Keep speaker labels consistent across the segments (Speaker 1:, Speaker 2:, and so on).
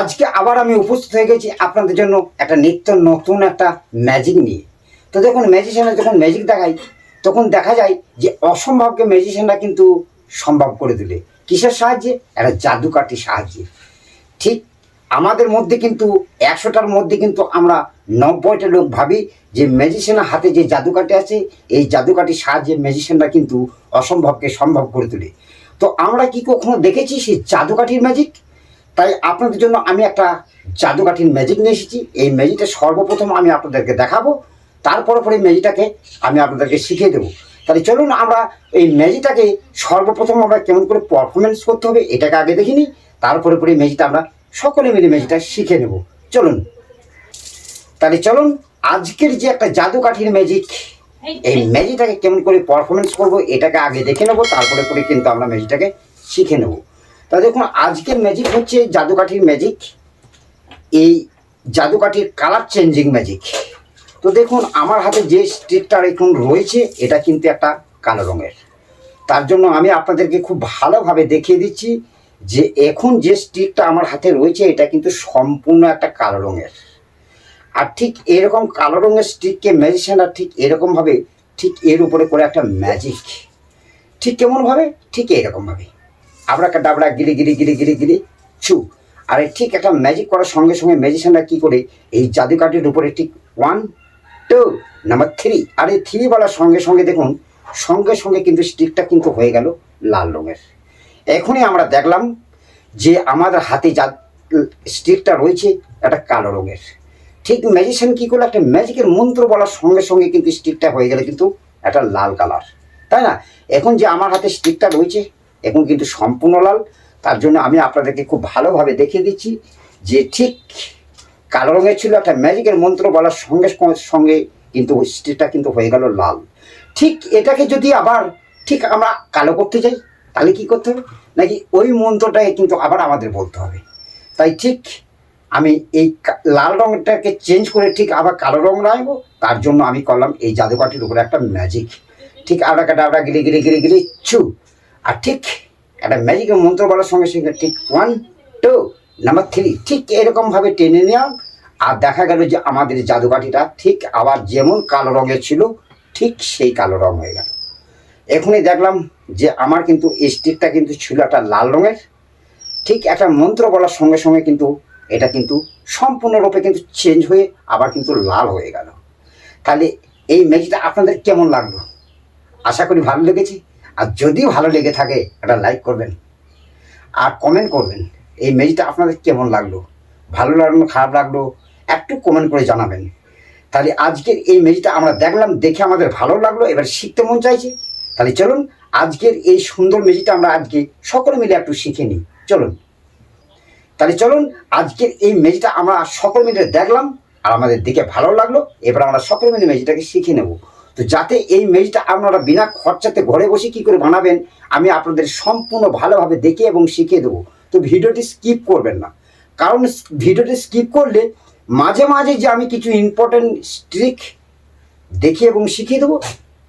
Speaker 1: আজকে আবার আমি উপস্থিত হয়ে গেছি আপনাদের জন্য একটা নিত্য নতুন একটা ম্যাজিক নিয়ে। তো দেখুন, ম্যাজিশিয়ানরা যখন ম্যাজিক দেখায় তখন দেখা যায় যে অসম্ভবকে ম্যাজিশিয়ানরা কিন্তু সম্ভব করে দিলে। কিসের সাহায্যে? একটা জাদুকাঠির সাহায্যে। ঠিক আমাদের মধ্যে কিন্তু 100টার মধ্যে কিন্তু আমরা 90টা লোক ভাবি যে ম্যাজিশিয়ানের হাতে যে জাদুকাঠি আছে, এই জাদুকাঠির সাহায্যে ম্যাজিশিয়ানরা কিন্তু অসম্ভবকে সম্ভব করে তোলে। তো আমরা কি কখনো দেখেছি সেই জাদুকাঠির ম্যাজিক? তাই আপনাদের জন্য আমি একটা জাদুকাঠির ম্যাজিক নিয়ে এসেছি। এই ম্যাজিকটা সর্বপ্রথম আমি আপনাদেরকে দেখাবো, তারপরে পরে ম্যাজিকটাকে আমি আপনাদেরকে শিখিয়ে দেবো। তাহলে চলুন আমরা এই ম্যাজিকটাকে সর্বপ্রথম আমরা কেমন করে পারফরমেন্স করতে হবে এটাকে আগে দেখে নিই, তারপরে পরে ম্যাজিকটা আমরা সকলে মিলে ম্যাজিকটা শিখে নেব। চলুন তাহলে চলুন আজকের যে একটা জাদুকাঠির ম্যাজিক, এই ম্যাজিকটাকে কেমন করে পারফরমেন্স করব এটাকে আগে দেখে নেব, তারপরে পরে কিন্তু আমরা ম্যাজিকটাকে শিখে নেব। তা দেখুন, আজকের ম্যাজিক হচ্ছে জাদুকাঠির ম্যাজিক, এই জাদুকাঠির কালার চেঞ্জিং ম্যাজিক। তো দেখুন আমার হাতে যে স্টিকটা এখন রয়েছে এটা কিন্তু একটা কালো রঙের। তার জন্য আমি আপনাদেরকে খুব ভালোভাবে দেখিয়ে দিচ্ছি যে এখন যে স্টিকটা আমার হাতে রয়েছে এটা কিন্তু সম্পূর্ণ একটা কালো রঙের। আর ঠিক এরকম কালো রঙের স্টিককে ম্যাজিশিয়ানরা ঠিক এরকমভাবে ঠিক এর উপরে করে একটা ম্যাজিক, ঠিক কেমনভাবে? ঠিক এরকমভাবে আবড়াকা ডাবড়া গিরি গিরি গিরি গিরি গিরি ছু। আর ঠিক একটা ম্যাজিক করার সঙ্গে সঙ্গে ম্যাজিশিয়ানরা কী করে এই জাদুকাঠির উপরে ঠিক 1 2 নাম্বার 3, আর এই 3 বলার সঙ্গে সঙ্গে দেখুন সঙ্গে সঙ্গে কিন্তু স্টিকটা কিন্তু হয়ে গেল লাল রঙের। এখনই আমরা দেখলাম যে আমাদের হাতে যা স্টিকটা রয়েছে একটা কালো রঙের। ঠিক ম্যাজিশিয়ান কী করলো, একটা ম্যাজিকের মন্ত্র বলার সঙ্গে সঙ্গে কিন্তু স্টিকটা হয়ে গেল কিন্তু একটা লাল কালার, তাই না? এখন যে আমার হাতে স্টিকটা রয়েছে এখন কিন্তু সম্পূর্ণ লাল। তার জন্য আমি আপনাদেরকে খুব ভালোভাবে দেখিয়ে দিচ্ছি যে ঠিক কালো রঙের ছিল, একটা ম্যাজিকের মন্ত্র বলার সঙ্গে সঙ্গে কিন্তু স্টিকটা কিন্তু হয়ে গেল লাল। ঠিক এটাকে যদি আবার ঠিক আমরা কালো করতে যাই তাহলে কি করতে হবে? নাকি ওই মন্ত্রটাকে কিন্তু আবার আমাদের বলতে হবে। তাই ঠিক আমি এই লাল রঙটাকে চেঞ্জ করে ঠিক আবার কালো রঙ রাখবো, তার জন্য আমি করলাম এই জাদুকাঠির উপরে একটা ম্যাজিক। ঠিক আবড়া ডাবড়া গিলে গিলে গিলে গিলে ছু। আর ঠিক একটা ম্যাজিকের মন্ত্র বলার সঙ্গে সঙ্গে ঠিক 1 2 নাম্বার 3 ঠিক এরকমভাবে টেনে নেওয়া। আর দেখা গেল যে আমাদের জাদুকাঠিটা ঠিক আবার যেমন কালো রঙের ছিল ঠিক সেই কালো রঙ হয়ে গেল। এখনই দেখলাম যে আমার কিন্তু এই স্টিকটা কিন্তু ছিল একটা লাল রঙের। ঠিক একটা মন্ত্র বলার সঙ্গে সঙ্গে কিন্তু এটা কিন্তু সম্পূর্ণরূপে কিন্তু চেঞ্জ হয়ে আবার কিন্তু লাল হয়ে গেল। তাহলে এই ম্যাজিকটা আপনাদের কেমন লাগলো? আশা করি ভালো লেগেছে। আর যদি ভালো লেগে থাকে একটা লাইক করবেন আর কমেন্ট করবেন এই ম্যাজিকটা আপনাদের কেমন লাগলো, ভালো লাগলো খারাপ লাগলো একটু কমেন্ট করে জানাবেন। তাহলে আজকের এই ম্যাজিকটা আমরা দেখলাম, দেখে আমাদের ভালো লাগলো, এবার শিখতে মন চাইছে। তাহলে চলুন আজকের এই সুন্দর ম্যাজিকটা আমরা আজকে সকলে মিলে একটু শিখে নিই। চলুন তাহলে চলুন আজকের এই ম্যাজিকটা আমরা সকলে মিলে দেখলাম আর আমাদের দেখে ভালো লাগলো, এবার আমরা সকলে মিলে ম্যাজিকটাকে শিখে নেব। তো যাতে এই ম্যাজিকটা আপনারা বিনা খরচাতে ঘরে বসে কী করে বানাবেন আমি আপনাদের সম্পূর্ণ ভালোভাবে দেখে এবং শিখিয়ে দেবো। তো ভিডিওটি স্কিপ করবেন না, কারণ ভিডিওটি স্কিপ করলে মাঝে মাঝে যে আমি কিছু ইম্পর্টেন্ট ট্রিক দেখে এবং শিখিয়ে দেবো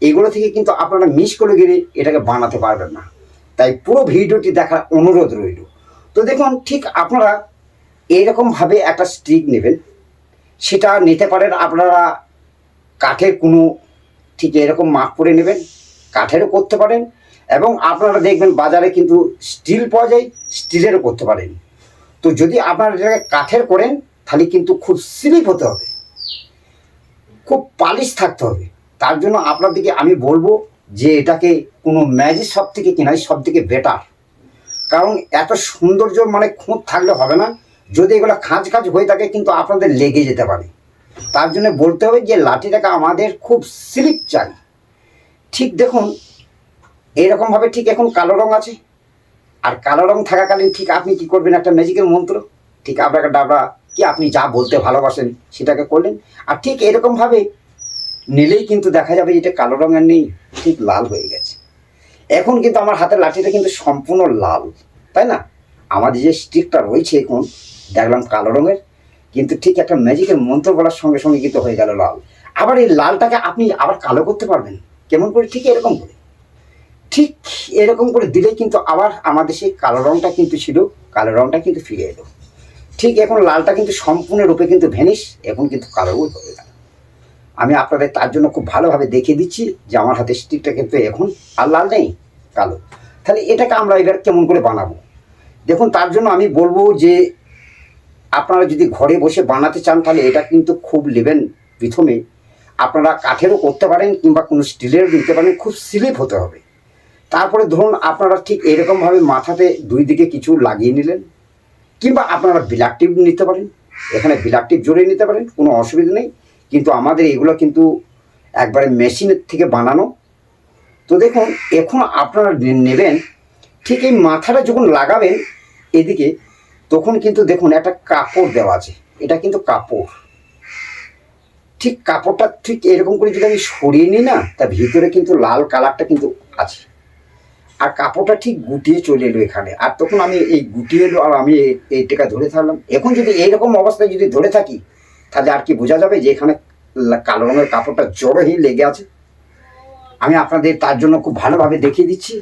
Speaker 1: এগুলো থেকে কিন্তু আপনারা মিস করে গেলে এটাকে বানাতে পারবেন না। তাই পুরো ভিডিওটি দেখার অনুরোধ রইল। তো দেখুন ঠিক আপনারা এইরকমভাবে একটা স্টিক নেবেন, সেটা নিতে পারেন আপনারা কাঠের কোনো, ঠিক এরকম মাপ করে নেবেন, কাঠেরও করতে পারেন এবং আপনারা দেখবেন বাজারে কিন্তু স্টিল পাওয়া যায়, স্টিলেরও করতে পারেন। তো যদি আপনারা এটাকে কাঠের করেন তাহলে কিন্তু খুব স্লিপ হতে হবে, খুব পালিশ থাকতে হবে। তার জন্য আপনাদেরকে আমি বলবো যে এটাকে কোনো ম্যাজিক শপ থেকে কেনাই সব থেকে বেটার, কারণ এত সৌন্দর্য মানে খুঁত থাকলে হবে না, যদি এগুলো খাঁজ খাঁজ হয়ে থাকে কিন্তু আপনাদের লেগে যেতে পারে। তার জন্য বলতে হবে যে লাঠিটাকে আমাদের খুব স্লিপ চাই। ঠিক দেখুন এইরকমভাবে ঠিক এখন কালো রঙ আছে, আর কালো রঙ থাকাকালীন ঠিক আপনি কি করবেন, একটা ম্যাজিকের মন্ত্র ঠিক আপনাকে ডাবড়া কি আপনি যা বলতে ভালোবাসেন সেটাকে করলেন, আর ঠিক এরকমভাবে নিলেই কিন্তু দেখা যাবে যেটা কালো রঙের নেই, ঠিক লাল হয়ে গেছে। এখন কিন্তু আমার হাতের লাঠিটা কিন্তু সম্পূর্ণ লাল, তাই না? আমাদের যে স্টিকটা রয়েছে এখন দেখলাম কালো রঙের, কিন্তু ঠিক একটা ম্যাজিকের মন্ত্র বলার সঙ্গে সঙ্গে কিন্তু হয়ে গেল লাল। আবার এই লালটাকে আপনি আবার কালো করতে পারবেন কেমন করে, ঠিক এরকম করে, ঠিক এরকম করে দিলেই কিন্তু আবার আমাদের সেই কালো রঙটা কিন্তু ছিল, কালো রঙটা কিন্তু ফিরে এলো। ঠিক এখন লালটা কিন্তু সম্পূর্ণরূপে কিন্তু ভ্যানিশ, এখন কিন্তু কালো হয়ে গেল। আমি আপনাদের তার জন্য খুব ভালোভাবে দেখিয়ে দিচ্ছি যে আমার হাতে স্টিকটা কিন্তু এখন আর লাল নেই, কালো। তাহলে এটাকে আমরা এবার কেমন করে বানাবো? দেখুন, তার জন্য আমি বলবো যে আপনারা যদি ঘরে বসে বানাতে চান তাহলে এটা কিন্তু খুব নেবেন। প্রথমে আপনারা কাঠেরও করতে পারেন কিংবা কোনো স্টিলেরও দিতে পারেন, খুব স্লিপ হতে হবে। তারপরে ধরুন আপনারা ঠিক এরকমভাবে মাথাতে দুই দিকে কিছু লাগিয়ে নিলেন, কিংবা আপনারা ব্ল্যাক টিপ নিতে পারেন, এখানে ব্ল্যাক টিপ জড়িয়ে নিতে পারেন, কোনো অসুবিধা নেই। কিন্তু আমাদের এগুলো কিন্তু একবারে মেশিনের থেকে বানানো। তো দেখুন, এখন আপনারা নেবেন, ঠিক এই মাথাটা যখন লাগাবেন এদিকে, তখন কিন্তু দেখুন একটা কাপড় দেওয়া আছে, এটা কিন্তু কাপড়। ঠিক কাপড়টা ঠিক এরকম করে যদি আমি সরিয়ে নিই না, তার ভিতরে কিন্তু লাল কালারটা কিন্তু আছে। আর কাপড়টা ঠিক গুটিয়ে চলে এলো এখানে, আর তখন আমি এই গুটিয়ে এলো আর আমি এইটাকে ধরে থাকলাম। এখন যদি এইরকম অবস্থায় যদি ধরে থাকি, তাহলে আর কি বোঝা যাবে যে এখানে কালো রঙের কাপড়টা জড়োই লেগে আছে? আমি আপনাদের তার জন্য খুব ভালোভাবে দেখিয়ে দিচ্ছি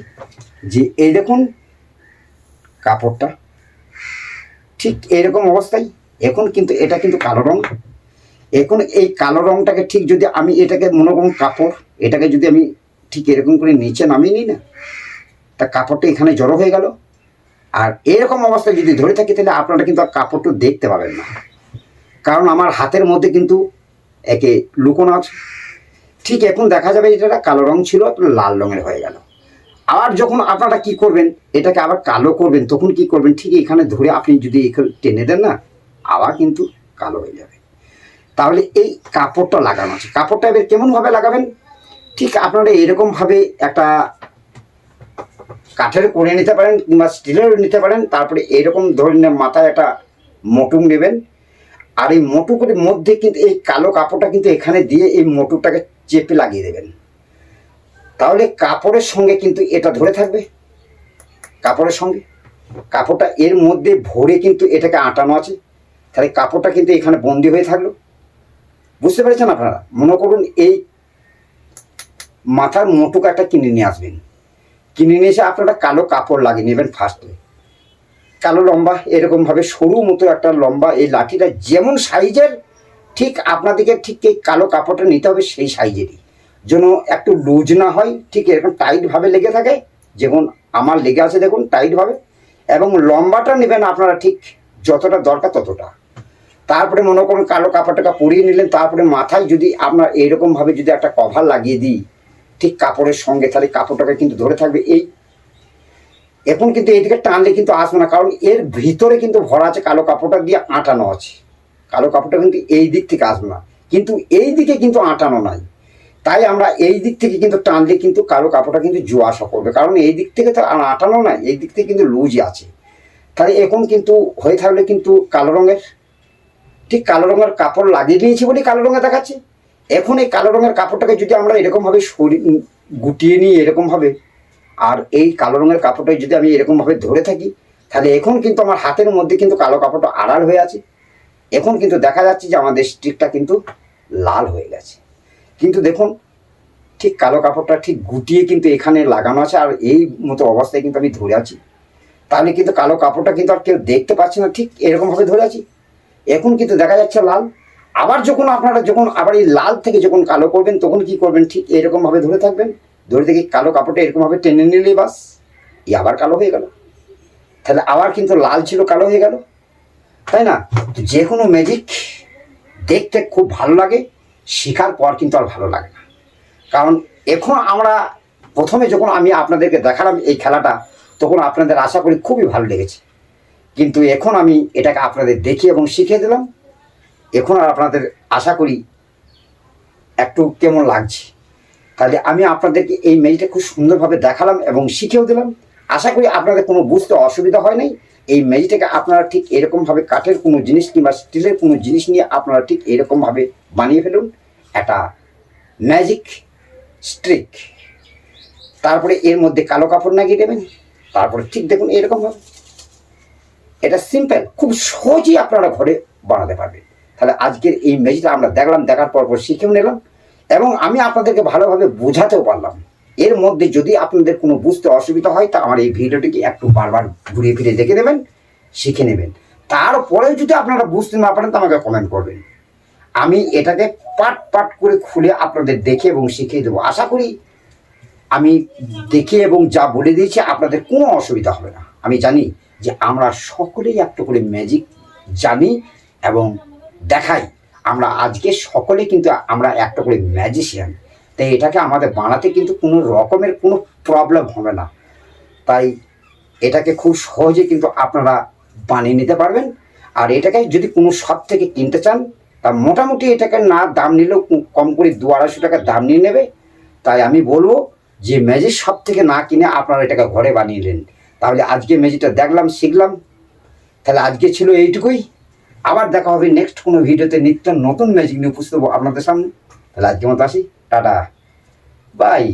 Speaker 1: যে এই দেখুন কাপড়টা ঠিক এরকম অবস্থায়, এখন কিন্তু এটা কিন্তু কালো রঙ। এখন এই কালো রঙটাকে ঠিক যদি আমি এটাকে মনে করুন কাপড়, এটাকে যদি আমি ঠিক এরকম করে নিচে নামিয়ে নিই না, তা কাপড়টা এখানে জড়ো হয়ে গেল। আর এরকম অবস্থায় যদি ধরে থাকি তাহলে আপনারা কিন্তু আর কাপড়টা দেখতে পাবেন না, কারণ আমার হাতের মধ্যে কিন্তু একে লুকোনো আছে। ঠিক এখন দেখা যাবে এটা কালো রঙ ছিল, লাল রঙের হয়ে গেল। আবার যখন আপনারা কি করবেন, এটাকে আবার কালো করবেন, তখন কি করবেন, ঠিক এখানে ধরে আপনি যদি এখানে টেনে দেন না, আবার কিন্তু কালো হয়ে যাবে। তাহলে এই কাপড়টা লাগানো আছে, কাপড়টা এবার কেমনভাবে লাগাবেন, ঠিক আপনারা এরকমভাবে একটা কাঠের করে নিতে পারেন কিংবা স্টিলেরও নিতে পারেন। তারপরে এরকম ধরনের মাথায় একটা মোটুক নেবেন, আর এই মোটুকের মধ্যে কিন্তু এই কালো কাপড়টা কিন্তু এখানে দিয়ে এই মোটুকটাকে চেপে লাগিয়ে দেবেন। তাহলে কাপড়ের সঙ্গে কিন্তু এটা ধরে থাকবে, কাপড়ের সঙ্গে কাপড়টা এর মধ্যে ভরে কিন্তু এটাকে আটানো আছে। তাহলে কাপড়টা কিন্তু এখানে বন্দি হয়ে থাকলো। বুঝতে পেরেছেন আপনারা? মনে করুন এই মাথার মোটুক একটা কিনে নিয়ে আসবেন, কিনে নিয়ে এসে আপনারা কালো কাপড় লাগিয়ে নেবেন। ফার্স্টে কালো লম্বা এরকমভাবে সরু মতো একটা লম্বা এই লাঠিটা যেমন সাইজের, ঠিক আপনাদেরকে ঠিক এই কালো কাপড়টা নিতে হবে সেই সাইজেরই, যেন একটু লুজ না হয়, ঠিক এরকম টাইটভাবে লেগে থাকে, যেমন আমার লেগে আছে দেখুন টাইটভাবে। এবং লম্বাটা নেবেন আপনারা ঠিক যতটা দরকার ততটা। তারপরে মনে করুন কালো কাপড়টাকে পরিয়ে নিলেন, তারপরে মাথায় যদি আপনার এইরকমভাবে যদি একটা কভার লাগিয়ে দিই ঠিক কাপড়ের সঙ্গে, তাহলে কাপড়টাকে কিন্তু ধরে থাকবে। এই এখন কিন্তু এইদিকে টানলে কিন্তু আসবে না, কারণ এর ভিতরে কিন্তু ভরা আছে, কালো কাপড়টা দিয়ে আটানো আছে। কালো কাপড়টা কিন্তু এই দিক থেকে আসবে না, কিন্তু এই দিকে কিন্তু আটানো নাই। তাই আমরা এই দিক থেকে কিন্তু টানলে কিন্তু কালো কাপড়টা কিন্তু জোয়া আসা করবে, কারণ এই দিক থেকে তো আটানো নাই, এই দিক থেকে কিন্তু লুজই আছে। তাহলে এখন কিন্তু হয়ে থাকলে কিন্তু কালো রঙের, ঠিক কালো রঙের কাপড় লাগিয়ে নিয়েছি বলে কালো রঙে দেখাচ্ছে। এখন এই কালো রঙের কাপড়টাকে যদি আমরা এরকমভাবে গুটিয়ে নিই এরকমভাবে, আর এই কালো রঙের কাপড়টা যদি আমি এরকমভাবে ধরে থাকি, তাহলে এখন কিন্তু আমার হাতের মধ্যে কিন্তু কালো কাপড়টা আড়াল হয়ে আছে। এখন কিন্তু দেখা যাচ্ছে যে আমাদের স্টিকটা কিন্তু লাল হয়ে গেছে। কিন্তু দেখুন ঠিক কালো কাপড়টা ঠিক গুটিয়ে কিন্তু এখানে লাগানো আছে, আর এই মতো অবস্থায় কিন্তু আমি ধরে আছি। তাহলে কিন্তু কালো কাপড়টা কিন্তু আর কেউ দেখতে পাচ্ছে না, ঠিক এরকমভাবে ধরে আছি। এখন কিন্তু দেখা যাচ্ছে লাল। আবার যখন আপনারা আবার এই লাল থেকে যখন কালো করবেন, তখন কি করবেন, ঠিক এরকমভাবে ধরে থাকবেন, ধরে থেকে কালো কাপড়টা এরকমভাবে টেনে নিলেই বাস, আবার কালো হয়ে গেল। তাহলে আবার কিন্তু লাল ছিল কালো হয়ে গেল, তাই না? তো যে কোনো ম্যাজিক দেখতে খুব ভালো লাগে, শেখার পর কিন্তু আর ভালো লাগে না। কারণ এখন আমরা প্রথমে যখন আমি আপনাদেরকে দেখালাম এই খেলাটা, তখন আপনাদের আশা করি খুবই ভালো লেগেছে। কিন্তু এখন আমি এটাকে আপনাদের দেখিয়ে এবং শিখিয়ে দিলাম, এখন আর আপনাদের আশা করি একটু কেমন লাগছে। তাহলে আমি আপনাদেরকে এই ম্যাজিকটা খুব সুন্দরভাবে দেখালাম এবং শিখিয়েও দিলাম। আশা করি আপনাদের কোনো বুঝতে অসুবিধা হয় নাই। এই ম্যাজিকটাকে আপনারা ঠিক এরকমভাবে কাঠের কোনো জিনিস কিংবা স্টিলের কোনো জিনিস নিয়ে আপনারা ঠিক এরকমভাবে বানিয়ে ফেলুন একটা ম্যাজিক স্ট্রিক। তারপরে এর মধ্যে কালো কাপড় লাগিয়ে দেবেন, তারপরে ঠিক দেখুন এরকমভাবে। এটা সিম্পল, খুব সহজেই আপনারা ঘরে বানাতে পারবেন। তাহলে আজকের এই ম্যাজিকটা আমরা দেখলাম, দেখার পর শিখেও নিলাম এবং আমি আপনাদেরকে ভালোভাবে বোঝাতেও পারলাম। এর মধ্যে যদি আপনাদের কোনো বুঝতে অসুবিধা হয়, তা আমার এই ভিডিওটিকে একটু বারবার ঘুরে ফিরে দেখে নেবেন, শিখে নেবেন। তারপরেও যদি আপনারা বুঝতে না পারেন তো আমাকে কমেন্ট করবেন। আমি এটাকে পাট পাট করে খুলে আপনাদের দেখে এবং শিখিয়ে দেবো। আশা করি আমি দেখে এবং যা বলে দিয়েছি আপনাদের কোনো অসুবিধা হবে না। আমি জানি যে আমরা সকলেই একটা করে ম্যাজিক জানি এবং দেখাই। আমরা আজকে সকলে কিন্তু আমরা একটা করে ম্যাজিশিয়ান, তাই এটাকে আমাদের বানাতে কিন্তু কোনো রকমের কোনো প্রবলেম হবে না। তাই এটাকে খুব সহজে কিন্তু আপনারা বানিয়ে নিতে পারবেন। আর এটাকে যদি কোনো শপ থেকে কিনতে চান তা মোটামুটি এটাকে না দাম নিলেও কম করে 200-250 টাকা দাম নিয়ে নেবে। তাই আমি বলবো যে ম্যাজিক শপ থেকে না কিনে আপনারা এটাকে ঘরে বানিয়ে নেন। তাহলে আজকে ম্যাজিকটা দেখলাম, শিখলাম। তাহলে আজকে ছিল এইটুকুই। আবার দেখা হবে নেক্সট কোনো ভিডিওতে নিত্য নতুন ম্যাজিক নিয়ে উপস্থিত হবো আপনাদের সামনে। তাহলে আজকে মতো আসি, টাটা, বাই।